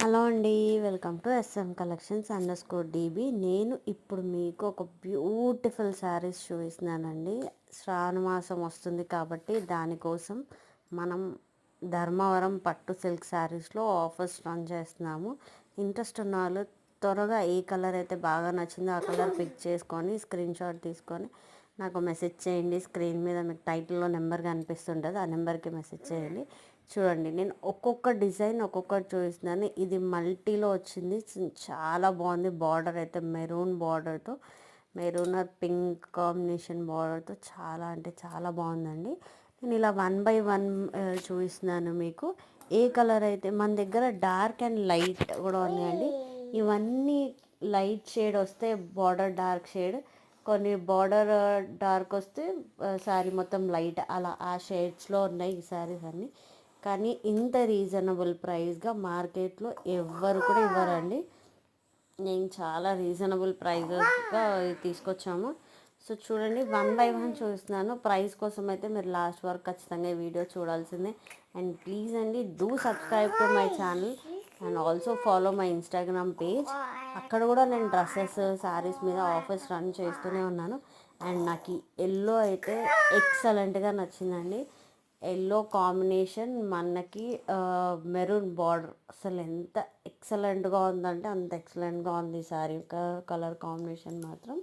Hello అండి, welcome to S M collections _DB. నేను ఇప్పుడు మీకు ఒక బ్యూటిఫుల్ శారీస్ చూపిస్తున్నానండి. శ్రావణ మాసం వస్తుంది కాబట్టి దానికోసం మనం ధర్మవరం పట్టు సిల్క్ శారీస్లో ఆఫర్స్ రన్ చేస్తున్నాము. ఇంట్రెస్ట్ ఉన్న వాళ్ళు త్వరగా ఏ కలర్ అయితే బాగా నచ్చిందో ఆ కలర్ పిక్ చేసుకొని స్క్రీన్ షాట్ తీసుకొని నాకు మెసేజ్ చేయండి. స్క్రీన్ మీద మీకు టైటిల్లో నెంబర్ కనిపిస్తుంటుంది, ఆ నెంబర్కి మెసేజ్ చేయండి. చూడండి, నేను ఒక్కొక్క డిజైన్ ఒక్కొక్కటి చూపిస్తున్నాను. ఇది మల్టీలో వచ్చింది, చాలా బాగుంది. బార్డర్ అయితే మెరూన్ బార్డర్తో, మెరూన్ పింక్ కాంబినేషన్ బార్డర్తో చాలా అంటే చాలా బాగుందండి. నేను ఇలా 1 by 1 చూపిస్తున్నాను మీకు. ఏ కలర్ అయితే మన దగ్గర డార్క్ అండ్ లైట్ కూడా ఉన్నాయండి. ఇవన్నీ లైట్ షేడ్ వస్తే బార్డర్ డార్క్ షేడ్, కొన్ని బార్డర్ డార్క్ వస్తే శారీ మొత్తం లైట్, అలా ఆ షేడ్స్లో ఉన్నాయి ఈ శారీస్ అన్నీ. కానీ ఇంత రీజనబుల్ ప్రైస్గా మార్కెట్లో ఎవ్వరు కూడా ఇవ్వరండి. నేను చాలా రీజనబుల్ ప్రైజెస్గా తీసుకొచ్చాము. సో చూడండి, 1 by 1 చూస్తున్నాను. ప్రైస్ కోసం అయితే మీరు లాస్ట్ వరకు ఖచ్చితంగా వీడియో చూడాల్సిందే. అండ్ ప్లీజ్ అండి, do subscribe to my channel and also follow my Instagram page. అక్కడ కూడా నేను డ్రెస్సెస్ శారీస్ మీద ఆఫర్స్ రన్ చేస్తూనే ఉన్నాను. అండ్ నాకు ఈ ఎల్లో అయితే ఎక్సలెంట్గా నచ్చిందండి. ఎల్లో కాంబినేషన్ మనకి మెరూన్ బార్డర్, అసలు ఎంత ఎక్సలెంట్గా ఉందంటే అంత ఎక్సలెంట్గా ఉంది శారీ కలర్ కాంబినేషన్ మాత్రం.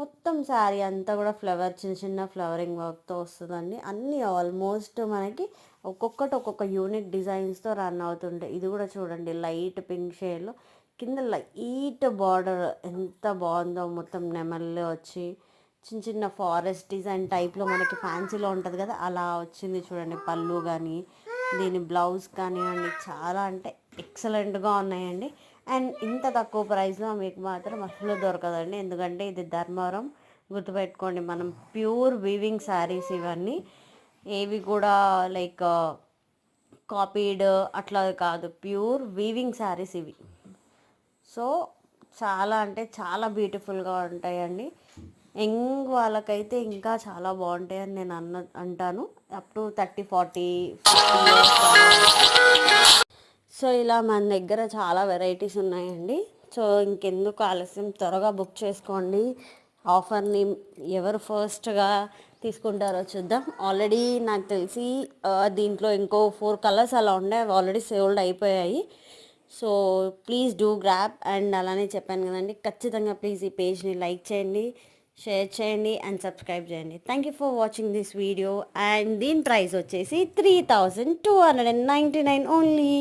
మొత్తం శారీ అంతా కూడా ఫ్లవర్, చిన్న చిన్న ఫ్లవరింగ్ వర్క్తో వస్తుందండి. అన్నీ ఆల్మోస్ట్ మనకి ఒక్కొక్కటి ఒక్కొక్క యూనిక్ డిజైన్స్తో రన్ అవుతుంటాయి. ఇది కూడా చూడండి, లైట్ పింక్ షేడ్లో కింద లైట్ బార్డర్ ఎంత బాగుందో, మొత్తం నెమల్లో వచ్చి చిన్న చిన్న ఫారెస్ట్ డిజైన్ టైప్లో మనకి ఫ్యాన్సీలో ఉంటుంది కదా, అలా వచ్చింది చూడండి. పళ్ళు కానీ దీని బ్లౌజ్ కానివ్వండి, చాలా అంటే ఎక్సలెంట్గా ఉన్నాయండి. అండ్ ఇంత తక్కువ ప్రైస్లో మీకు మాత్రం అసలు దొరకదండి, ఎందుకంటే ఇది ధర్మవరం. గుర్తుపెట్టుకోండి, మనం ప్యూర్ వీవింగ్ శారీస్ ఇవన్నీ, ఏవి కూడా లైక్ కాపీడ్ అట్లా కాదు, ప్యూర్ వీవింగ్ శారీస్ ఇవి. సో చాలా అంటే చాలా బ్యూటిఫుల్గా ఉంటాయండి. యంగ్ వాళ్ళకైతే ఇంకా చాలా బాగుంటాయని నేను అంటాను. Up to 30, 40, 50 years. సో ఇలా మన దగ్గర చాలా వెరైటీస్ ఉన్నాయండి. సో ఇంకెందుకు ఆలస్యం, త్వరగా బుక్ చేసుకోండి. ఆఫర్ని ఎవరు ఫస్ట్గా తీసుకుంటారో చూద్దాం. ఆల్రెడీ నాకు తెలిసి దీంట్లో ఇంకో 4 కలర్స్ అలా ఉండే, అవి ఆల్రెడీ సోల్డ్ అయిపోయాయి. So please do grab. And అలానే చెప్పాను కదండి, ఖచ్చితంగా ప్లీజ్ ఈ పేజ్ని లైక్ చేయండి, షేర్ చేయండి అండ్ సబ్స్క్రైబ్ చేయండి. Thank you for watching this video. And దీని ప్రైస్ వచ్చేసి 3299 ఓన్లీ.